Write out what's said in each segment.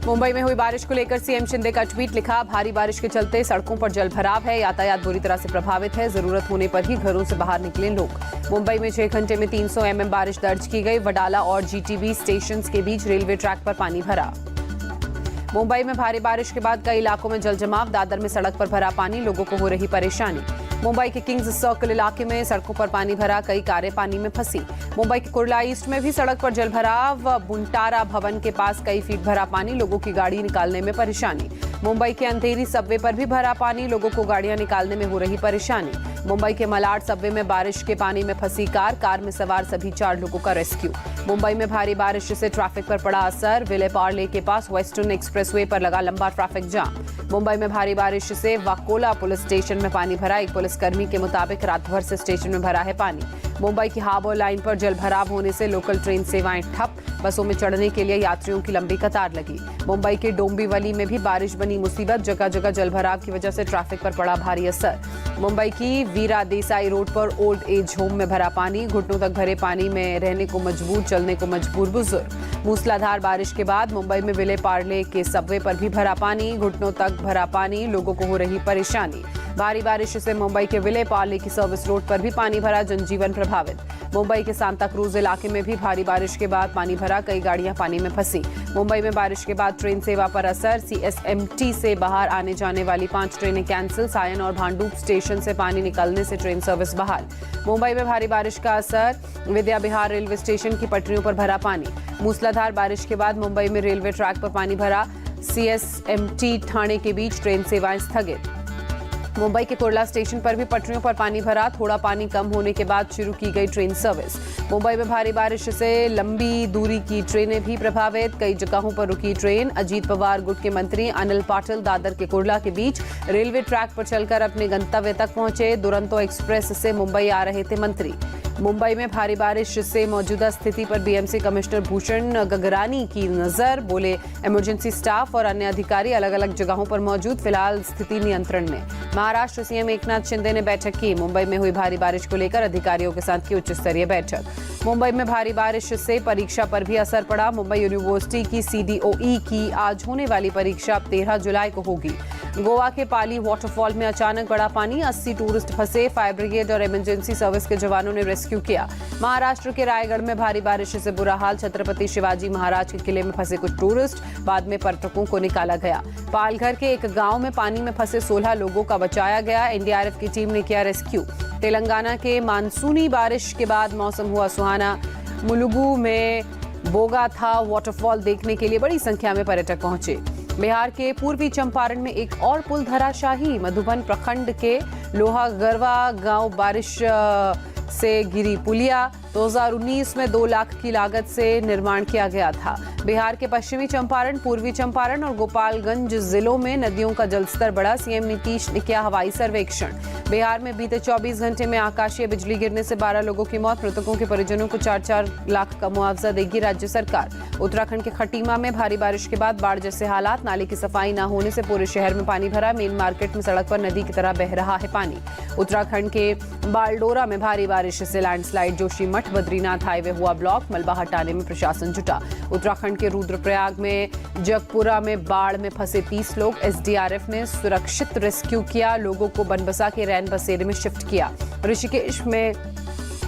मुंबई में हुई बारिश को लेकर सीएम शिंदे का ट्वीट लिखा, भारी बारिश के चलते सड़कों पर जल भराव है, यातायात बुरी तरह से प्रभावित है, जरूरत होने पर ही घरों से बाहर निकलें लोग। मुंबई में 6 घंटे में 300 mm बारिश दर्ज की गई। वडाला और जीटीबी स्टेशंस के बीच रेलवे ट्रैक पर पानी भरा। मुंबई में भारी बारिश के बाद कई इलाकों में जल जमाव, दादर में सड़क पर भरा पानी, लोगों को हो रही परेशानी। मुंबई के किंग्स सर्कल इलाके में सड़कों पर पानी भरा, कई कारें पानी में फंसी। मुंबई के कुर्ला ईस्ट में भी सड़क पर जल भराव, बुंटारा भवन के पास कई फीट भरा पानी, लोगों की गाड़ी निकालने में परेशानी। मुंबई के अंधेरी सबवे पर भी भरा पानी, लोगों को गाड़ियां निकालने में हो रही परेशानी। मुंबई के मलाड सबवे में बारिश के पानी में फंसी कार में सवार सभी 4 लोगों का रेस्क्यू। मुंबई में भारी बारिश से ट्रैफिक पर पड़ा असर, विले पार्ले के पास वेस्टर्न एक्सप्रेसवे पर लगा लंबा ट्रैफिक जाम। मुंबई में भारी बारिश से वाकोला पुलिस स्टेशन में पानी भरा, एक पुलिसकर्मी के मुताबिक रात भर से स्टेशन में भरा है पानी। मुंबई की हार्बर लाइन पर जल भराव होने से लोकल ट्रेन सेवाएं ठप, बसों में चढ़ने के लिए यात्रियों की लंबी कतार लगी। मुंबई के डोंबिवली में भी बारिश बनी मुसीबत, जगह जगह जल भराव की वजह से ट्रैफिक पर पड़ा भारी असर। मुंबई की वीरा देसाई रोड पर ओल्ड एज होम में भरा पानी, घुटनों तक भरे पानी में रहने को मजबूर, चलने को मजबूर बुजुर्ग। मूसलाधार बारिश के बाद मुंबई में विले पार्ले के सबवे पर भी भरा पानी, घुटनों तक भरा पानी, लोगों को हो रही परेशानी। भारी बारिश से मुंबई के विले पार्ले की सर्विस रोड पर भी पानी भरा, जनजीवन प्रभावित। मुंबई के सांता क्रूज इलाके में भी भारी बारिश के बाद पानी भरा, कई गाड़ियां पानी में फंसी। मुंबई में बारिश के बाद ट्रेन सेवा पर असर, सीएसएमटी से बाहर आने जाने वाली 5 ट्रेनें कैंसिल, सायन और भांडुप स्टेशन से पानी निकलने से ट्रेन सर्विस बहाल। मुंबई में भारी बारिश का असर, विद्या विहार रेलवे स्टेशन की पटरियों पर भरा पानी। मूसलाधार बारिश के बाद मुंबई में रेलवे ट्रैक पर पानी भरा, सीएसएमटी ठाणे के बीच ट्रेन सेवाएं स्थगित। मुंबई के कुर्ला स्टेशन पर भी पटरियों पर पानी भरा, थोड़ा पानी कम होने के बाद शुरू की गई ट्रेन सर्विस। मुंबई में भारी बारिश से लंबी दूरी की ट्रेनें भी प्रभावित, कई जगहों पर रुकी ट्रेन। अजीत पवार गुट के मंत्री अनिल पाटिल दादर के कुर्ला के बीच रेलवे ट्रैक पर चलकर अपने गंतव्य तक पहुंचे। दुरंतो एक्सप्रेस से मुंबई आ रहे थे मंत्री। मुंबई में भारी बारिश से मौजूदा स्थिति पर बीएमसी कमिश्नर भूषण गगरानी की नजर, बोले इमरजेंसी स्टाफ और अन्य अधिकारी अलग अलग जगहों पर मौजूद, फिलहाल स्थिति नियंत्रण में। महाराष्ट्र सीएम एकनाथ शिंदे ने बैठक की, मुंबई में हुई भारी बारिश को लेकर अधिकारियों के साथ की उच्च स्तरीय बैठक। मुंबई में भारी बारिश से परीक्षा पर भी असर पड़ा, मुंबई यूनिवर्सिटी की सीडीओई की आज होने वाली परीक्षा अब 13 जुलाई को होगी। गोवा के पाली वाटरफॉल में अचानक बढ़ा पानी, 80 टूरिस्ट फंसे, फायर ब्रिगेड और इमरजेंसी सर्विस के जवानों ने रेस्क्यू किया। महाराष्ट्र के रायगढ़ में भारी बारिश से बुरा हाल, छत्रपति शिवाजी महाराज के किले में फंसे कुछ टूरिस्ट, बाद में पर्यटकों को निकाला गया। पालघर के एक गांव में पानी में फंसे 16 लोगों का बचाया गया, एनडीआरएफ की टीम ने किया रेस्क्यू। तेलंगाना के मानसूनी बारिश के बाद मौसम हुआ सुहाना, मुलुगु में बोगा था वाटरफॉल देखने के लिए बड़ी संख्या में पर्यटक पहुंचे। बिहार के पूर्वी चंपारण में एक और पुल धराशाही, मधुबन प्रखंड के लोहागरवा गांव बारिश से गिरी पुलिया, 2019 में 2 लाख की लागत से निर्माण किया गया था। बिहार के पश्चिमी चंपारण, पूर्वी चंपारण और गोपालगंज जिलों में नदियों का जलस्तर बढ़ा, सीएम नीतीश ने किया हवाई सर्वेक्षण। बिहार में बीते 24 घंटे में आकाशीय बिजली गिरने से 12 लोगों की मौत, मृतकों के परिजनों को 4-4 लाख का मुआवजा देगी राज्य सरकार। उत्तराखंड के खटीमा में भारी बारिश के बाद बाढ़ जैसे हालात, नाले की सफाई न होने से पूरे शहर में पानी भरा, मेन मार्केट में सड़क पर नदी की तरह बह रहा है पानी। उत्तराखंड के बालडोरा में भारी बारिश से लैंडस्लाइड, जोशीमठ बद्रीनाथ हाईवे हुआ ब्लॉक, मलबा हटाने में प्रशासन जुटा। उत्तराखंड के रुद्रप्रयाग में जगपुरा में बाढ़ में फंसे 30 लोग, एसडीआरएफ ने सुरक्षित रेस्क्यू किया, लोगों को बनबसा के रैन बसेरे में शिफ्ट किया। ऋषिकेश में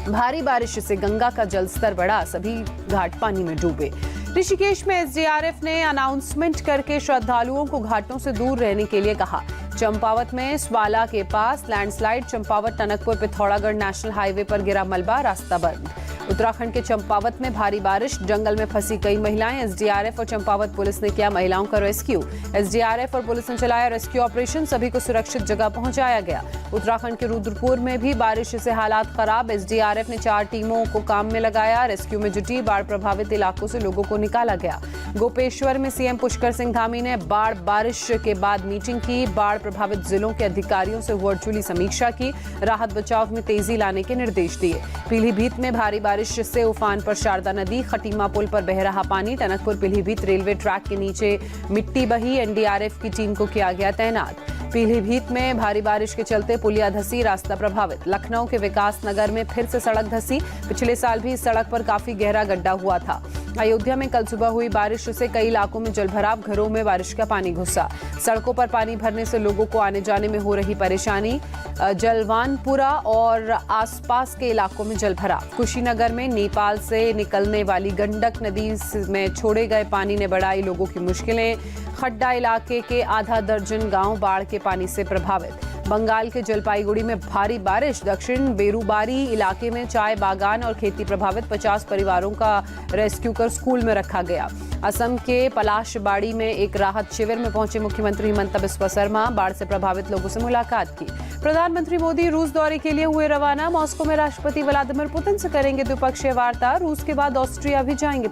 भारी बारिश से गंगा का जलस्तर बढ़ा, सभी घाट पानी में डूबे। ऋषिकेश में एसडीआरएफ ने अनाउंसमेंट करके श्रद्धालुओं को घाटों से दूर रहने के लिए कहा। चंपावत में स्वाला के पास landslide, Champawat Tanakpur Pithoragarh national highway पर गिरा मलबा, रास्ता बंद। उत्तराखंड के चंपावत में भारी बारिश, जंगल में फंसी कई महिलाएं, एसडीआरएफ और चंपावत पुलिस ने किया महिलाओं का रेस्क्यू। एसडीआरएफ और पुलिस ने चलाया रेस्क्यू ऑपरेशन, सभी को सुरक्षित जगह पहुंचाया गया। उत्तराखंड के रुद्रपुर में भी बारिश से हालात खराब, एसडीआरएफ ने 4 टीमों को काम में लगाया, रेस्क्यू में जुटी, बाढ़ प्रभावित इलाकों से लोगों को निकाला गया। गोपेश्वर में सीएम पुष्कर सिंह धामी ने बाढ़ बारिश के बाद मीटिंग की, बाढ़ प्रभावित जिलों के अधिकारियों से वर्चुअली समीक्षा की, राहत बचाव में तेजी लाने के निर्देश दिए। पीलीभीत में भारी बारिश से उफान पर शारदा नदी, खटीमा पुल पर बह रहा पानी, टनकपुर पीलीभीत रेलवे ट्रैक के नीचे मिट्टी बही, एनडीआरएफ की टीम को किया गया तैनात। पीलीभीत में भारी बारिश के चलते पुलिया धसी, रास्ता प्रभावित। लखनऊ के विकास नगर में फिर से सड़क धसी, पिछले साल भी इस सड़क पर काफी गहरा गड्ढा हुआ था। अयोध्या में कल सुबह हुई बारिश से कई इलाकों में जलभराव, घरों में बारिश का पानी घुसा। सड़कों पर पानी भरने से लोगों को आने जाने में हो रही परेशानी। जलवानपुरा और आसपास के इलाकों में जलभराव। कुशीनगर में नेपाल से निकलने वाली गंडक नदी में छोड़े गए पानी ने बढ़ाई लोगों की मुश्किलें। खड्डा इलाके के आधा दर्जन गांव बाढ़ के पानी से प्रभावित। बंगाल के जलपाईगुड़ी में भारी बारिश। दक्षिण बेरुबारी इलाके में चाय बागान और खेती प्रभावित। 50 परिवारों का रेस्क्यू कर स्कूल में रखा गया। असम के पलाशबाड़ी में एक राहत शिविर में पहुंचे मुख्यमंत्री हिमंता बिस्वा शर्मा। बाढ़ से प्रभावित लोगों से मुलाकात की। प्रधानमंत्री मोदी रूस दौरे के लिए हुए रवाना। मॉस्को में राष्ट्रपति व्लादिमीर पुतिन से करेंगे द्विपक्षीय वार्ता। रूस के बाद ऑस्ट्रिया भी जाएंगे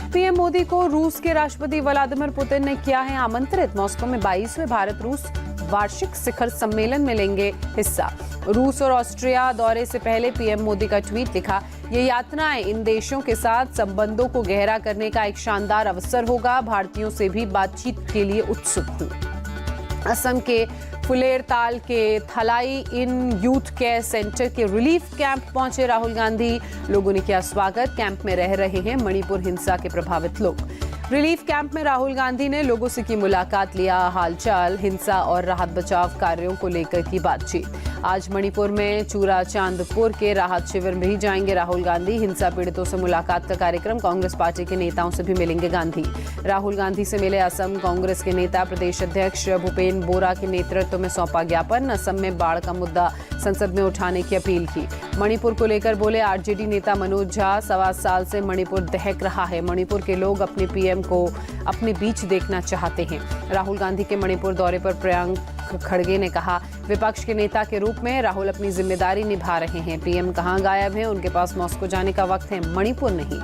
पीएम मोदी को रूस के राष्ट्रपति व्लादिमीर पुतिन ने किया है आमंत्रित। मॉस्को में 22वें भारत रूस वार्षिक शिखर सम्मेलन में लेंगे हिस्सा। रूस और ऑस्ट्रिया दौरे से पहले पीएम मोदी का ट्वीट लिखा, ये यात्राएं इन देशों के साथ संबंधों को गहरा करने का एक शानदार अवसर होगा। भारतीयों से भी बातचीत के लिए उत्सुक हूं। असम के फुलेरताल के थलाई इन यूथ केयर सेंटर के रिलीफ कैंप पहुंचे राहुल गांधी। लोगों ने किया स्वागत। कैंप में रह रहे हैं मणिपुर हिंसा के प्रभावित लोग। रिलीफ कैंप में राहुल गांधी ने लोगों से की मुलाकात, लिया हालचाल। हिंसा और राहत बचाव कार्यों को लेकर की बातचीत। आज मणिपुर में चूराचांदपुर के राहत शिविर में भी जाएंगे राहुल गांधी। हिंसा पीड़ितों से मुलाकात का कार्यक्रम। कांग्रेस पार्टी के नेताओं से भी मिलेंगे गांधी। राहुल गांधी से मिले असम कांग्रेस के नेता। प्रदेश अध्यक्ष भूपेन बोरा के नेतृत्व में सौंपा ज्ञापन। असम में बाढ़ का मुद्दा संसद में उठाने की अपील की। मणिपुर को लेकर बोले आरजेडी नेता मनोज झा, 1.25 साल से मणिपुर दहक रहा है। मणिपुर के लोग अपने पीएम को अपने बीच देखना चाहते हैं। राहुल गांधी के मणिपुर दौरे पर प्रियंक खड़गे ने कहा, विपक्ष के नेता के रूप में राहुल अपनी जिम्मेदारी निभा रहे हैं। पीएम कहां गायब हैं? उनके पास मॉस्को जाने का वक्त है, मणिपुर नहीं।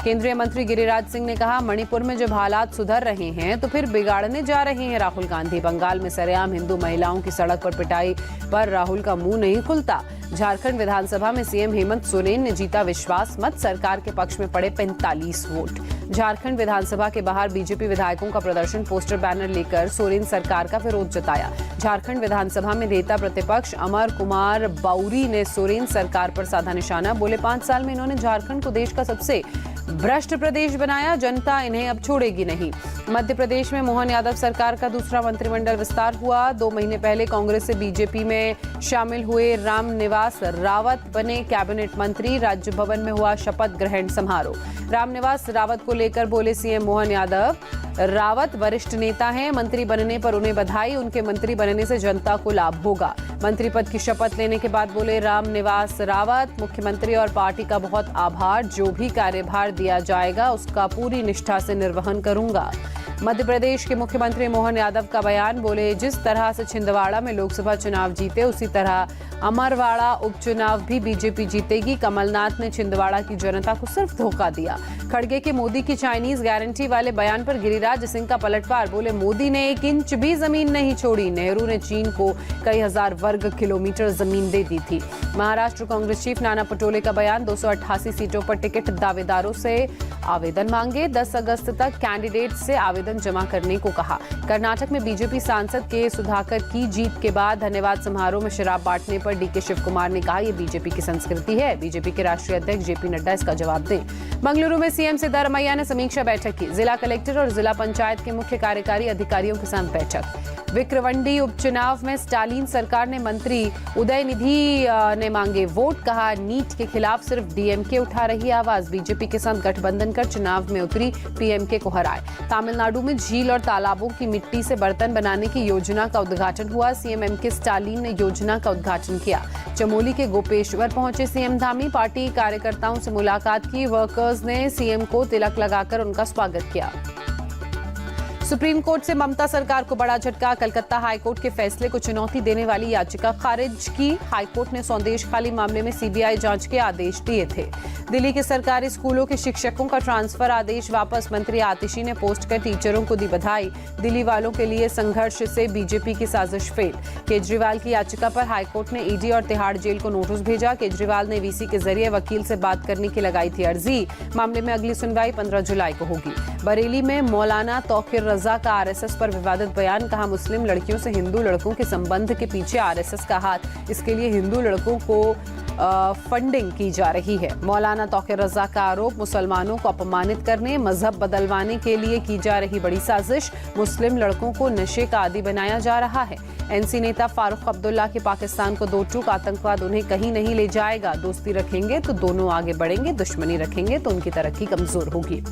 केंद्रीय मंत्री गिरिराज सिंह ने कहा, मणिपुर में जब हालात सुधर रहे हैं तो फिर बिगाड़ने जा रहे हैं राहुल गांधी। बंगाल में सरेआम हिंदू महिलाओं की सड़क पर पिटाई पर राहुल का मुंह नहीं खुलता। झारखंड विधानसभा में सीएम हेमंत सोरेन ने जीता विश्वास मत। सरकार के पक्ष में पड़े 45 वोट। झारखंड विधानसभा के बाहर बीजेपी विधायकों का प्रदर्शन। पोस्टर बैनर लेकर सोरेन सरकार का विरोध जताया। झारखंड विधानसभा में नेता प्रतिपक्ष अमर कुमार बाउरी ने सोरेन सरकार पर साधा निशाना। बोले 5 साल में इन्होंने झारखंड को देश का सबसे भ्रष्ट प्रदेश बनाया। जनता इन्हें अब छोड़ेगी नहीं। मध्य प्रदेश में मोहन यादव सरकार का दूसरा मंत्रिमंडल विस्तार हुआ। 2 महीने पहले कांग्रेस से बीजेपी में शामिल हुए रामनिवास रावत बने कैबिनेट मंत्री। राज्य भवन में हुआ शपथ ग्रहण समारोह। रामनिवास रावत को लेकर बोले सीएम मोहन यादव, रावत वरिष्ठ नेता हैं। मंत्री बनने पर उन्हें बधाई। उनके मंत्री बनने से जनता को लाभ होगा। मंत्री पद की शपथ लेने के बाद बोले रामनिवास रावत, मुख्यमंत्री और पार्टी का बहुत आभार। जो भी कार्यभार दिया जाएगा उसका पूरी निष्ठा से निर्वहन करूंगा। मध्य प्रदेश के मुख्यमंत्री मोहन यादव का बयान। बोले जिस तरह से छिंदवाड़ा में लोकसभा चुनाव जीते उसी तरह अमरवाड़ा उपचुनाव भी बीजेपी जीतेगी। कमलनाथ ने छिंदवाड़ा की जनता को सिर्फ धोखा दिया। खड़गे के मोदी की चाइनीज गारंटी वाले बयान पर गिरिराज सिंह का पलटवार। बोले मोदी ने 1 इंच भी जमीन नहीं छोड़ी। नेहरू ने चीन को कई हजार वर्ग किलोमीटर जमीन दे दी थी। महाराष्ट्र कांग्रेस चीफ नाना पटोले का बयान। 288 सीटों पर टिकट दावेदारों से आवेदन मांगे। 10 अगस्त तक कैंडिडेट से आवेदन जमा करने को कहा। कर्नाटक में बीजेपी सांसद के सुधाकर की जीत के बाद धन्यवाद समारोह में शराब बांटने पर डीके शिव कुमार ने कहा, यह बीजेपी की संस्कृति है। बीजेपी के राष्ट्रीय अध्यक्ष जेपी नड्डा इसका जवाब दें। मंगलुरु में सीएम सिद्धारमैया ने समीक्षा बैठक की। जिला कलेक्टर और जिला पंचायत के मुख्य कार्यकारी अधिकारियों के साथ बैठक। विक्रवंडी उपचुनाव में स्टालिन सरकार ने मंत्री उदयनिधि ने मांगे वोट। कहा, नीट के खिलाफ सिर्फ डीएमके उठा रही आवाज। बीजेपी के साथ गठबंधन कर चुनाव में उतरी पीएमके को हराए। तमिलनाडु में झील और तालाबों की मिट्टी से बर्तन बनाने की योजना का उद्घाटन हुआ। सीएम एमके स्टालिन ने योजना का उद्घाटन किया। चमोली के गोपेश्वर पहुंचे सीएम धामी। पार्टी कार्यकर्ताओं से मुलाकात की। वर्कर्स ने सीएम को तिलक लगाकर उनका स्वागत किया। सुप्रीम कोर्ट से ममता सरकार को बड़ा झटका। कलकत्ता हाईकोर्ट के फैसले को चुनौती देने वाली याचिका खारिज की। हाईकोर्ट ने सौदेश खाली मामले में सीबीआई जांच के आदेश दिए थे। दिल्ली के सरकारी स्कूलों के शिक्षकों का ट्रांसफर आदेश वापस। मंत्री आतिशी ने पोस्ट कर टीचरों को दी बधाई। दिल्ली वालों के लिए संघर्ष से बीजेपी की साजिश फेल। केजरीवाल की याचिका पर हाईकोर्ट ने ईडी और तिहाड़ जेल को नोटिस भेजा। केजरीवाल ने वीसी के जरिए वकील से बात करने की लगाई थी अर्जी। मामले में अगली सुनवाई 15 जुलाई को होगी। बरेली में मौलाना तौकीर रजा का आरएसएस पर विवादित बयान, कहा मुस्लिम लड़कियों से हिंदू लड़कों के संबंध के पीछे आरएसएस का हाथ, इसके लिए हिंदू लड़कों को फंडिंग की जा रही है। मौलाना तौकीर रजा का आरोप, मुसलमानों को अपमानित करने, मजहब बदलवाने के लिए की जा रही बड़ी साजिश, मुस्लिम लड़कों को नशे का आदी बनाया जा रहा है। एनसी नेता फारूक अब्दुल्ला की पाकिस्तान को दो टूक, आतंकवाद उन्हें कहीं नहीं ले जाएगा, दोस्ती रखेंगे तो दोनों आगे बढ़ेंगे, दुश्मनी रखेंगे तो उनकी तरक्की कमजोर होगी।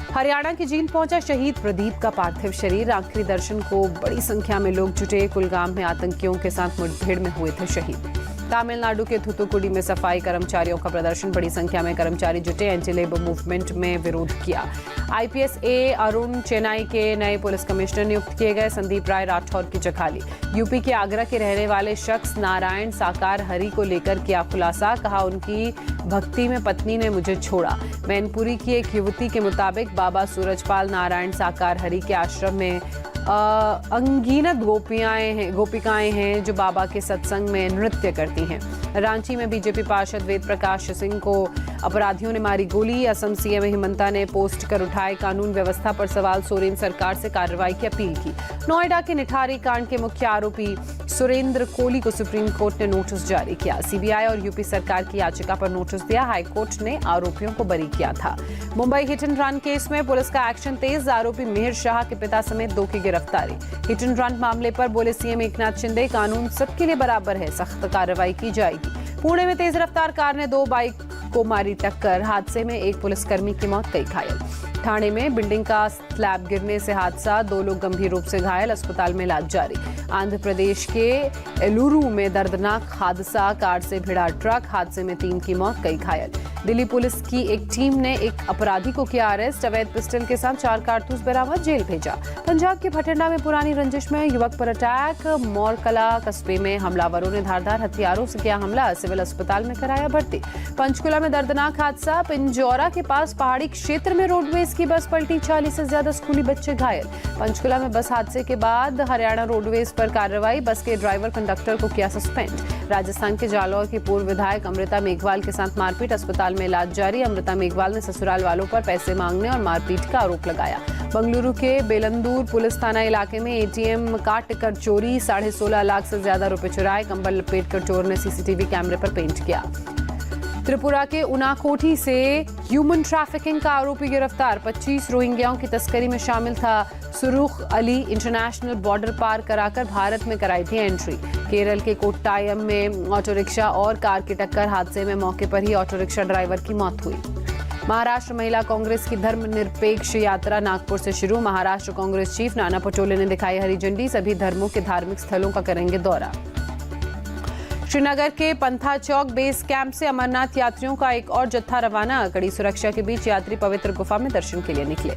हरियाणा की जींद पहुंचा शहीद प्रदीप का पार्थिव शरीर, आखिरी दर्शन को बड़ी संख्या में लोग जुटे। कुलगाम में आतंकियों के साथ मुठभेड़ में हुए थे शहीद। तमिलनाडु के थूथुकुडी में सफाई कर्मचारियों का प्रदर्शन, बड़ी संख्या में कर्मचारी जुटे, एंटी लेबर मूवमेंट में विरोध किया। आईपीएस ए अरुण चेन्नई के नए पुलिस कमिश्नर नियुक्त किए गए, संदीप राय राठौर की जखाली। यूपी के आगरा के रहने वाले शख्स नारायण साकार हरि को लेकर किया खुलासा, कहा उनकी भक्ति में पत्नी ने मुझे छोड़ा। मैनपुरी की एक युवती के मुताबिक बाबा सूरजपाल नारायण साकार हरि के आश्रम में अनगिनत गोपिकाएं हैं जो बाबा के सत्संग में नृत्य करती हैं। रांची में बीजेपी पार्षद वेद प्रकाश सिंह को अपराधियों ने मारी गोली। असम सीएम हिमंता ने पोस्ट कर उठाए कानून व्यवस्था पर सवाल, सोरेन सरकार से कार्रवाई की अपील की। नोएडा के निठारी कांड के मुख्य आरोपी सुरेंद्र कोहली को सुप्रीम कोर्ट ने नोटिस जारी किया। सीबीआई और यूपी सरकार की याचिका पर नोटिस दिया, हाईकोर्ट ने आरोपियों को बरी किया था। Mumbai hit and run case में पुलिस का एक्शन तेज, आरोपी मिहिर शाह के पिता समेत 2 की गिरफ्तारी। हिट एंड रन मामले पर बोले सीएम एकनाथ शिंदे, कानून सबके लिए बराबर है, सख्त कार्रवाई की जाएगी। पुणे में तेज रफ्तार कार ने 2 बाइक को मारी टक्कर, हादसे में एक पुलिसकर्मी की मौत, कई घायल। ठाणे में बिल्डिंग का स्लैब गिरने से हादसा, 2 लोग गंभीर रूप से घायल, अस्पताल में इलाज जारी। आंध्र प्रदेश के एलुरु में दर्दनाक हादसा, कार से भिड़ा ट्रक, हादसे में 3 की मौत, कई घायल। दिल्ली पुलिस की एक टीम ने एक अपराधी को किया अरेस्ट, अवैध पिस्टल के साथ 4 कारतूस बरामद, जेल भेजा। पंजाब के भटिंडा में पुरानी रंजिश में युवक पर अटैक, मोरकला कस्बे में हमलावरों ने धारदार हथियारों से किया हमला, सिविल अस्पताल में कराया भर्ती। पंचकुला में दर्दनाक हादसा, पिंजौरा के पास पहाड़ी क्षेत्र में रोडवेज की बस पलटी, 40 से ज्यादा स्कूली बच्चे घायल। पंचकुला में बस हादसे के बाद हरियाणा रोडवेज पर कार्रवाई, बस के ड्राइवर कंडक्टर को किया सस्पेंड। राजस्थान के जालौर की पूर्व विधायक अमृता मेघवाल के साथ मारपीट, अस्पताल में इलाज जारी। अमृता मेघवाल ने ससुराल वालों पर पैसे मांगने और मारपीट का आरोप लगाया। बंगलुरु के बेलंदूर पुलिस थाना इलाके में एटीएम काट कर चोरी, 16.5 लाख से ज्यादा रुपए चुराए, कंबल लपेट कर चोर ने सीसीटीवी कैमरे पर पेंट किया। त्रिपुरा के उनाकोटी से ह्यूमन ट्रैफिकिंग का आरोपी गिरफ्तार, 25 रोहिंग्याओं की तस्करी में शामिल था। सुरुख अली इंटरनेशनल बॉर्डर पार कराकर भारत में कराई थी एंट्री। केरल के कोट्टायम में ऑटो रिक्शा और कार की टक्कर, हादसे में मौके पर ही ऑटो रिक्शा ड्राइवर की मौत हुई। महाराष्ट्र महिला कांग्रेस की धर्मनिरपेक्ष यात्रा नागपुर से शुरू, महाराष्ट्र कांग्रेस चीफ नाना पटोले ने दिखाई हरी झंडी, सभी धर्मों के धार्मिक स्थलों का करेंगे दौरा। श्रीनगर के पंथा चौक बेस कैंप से अमरनाथ यात्रियों का एक और जत्था रवाना, कड़ी सुरक्षा के बीच यात्री पवित्र गुफा में दर्शन के लिए निकले।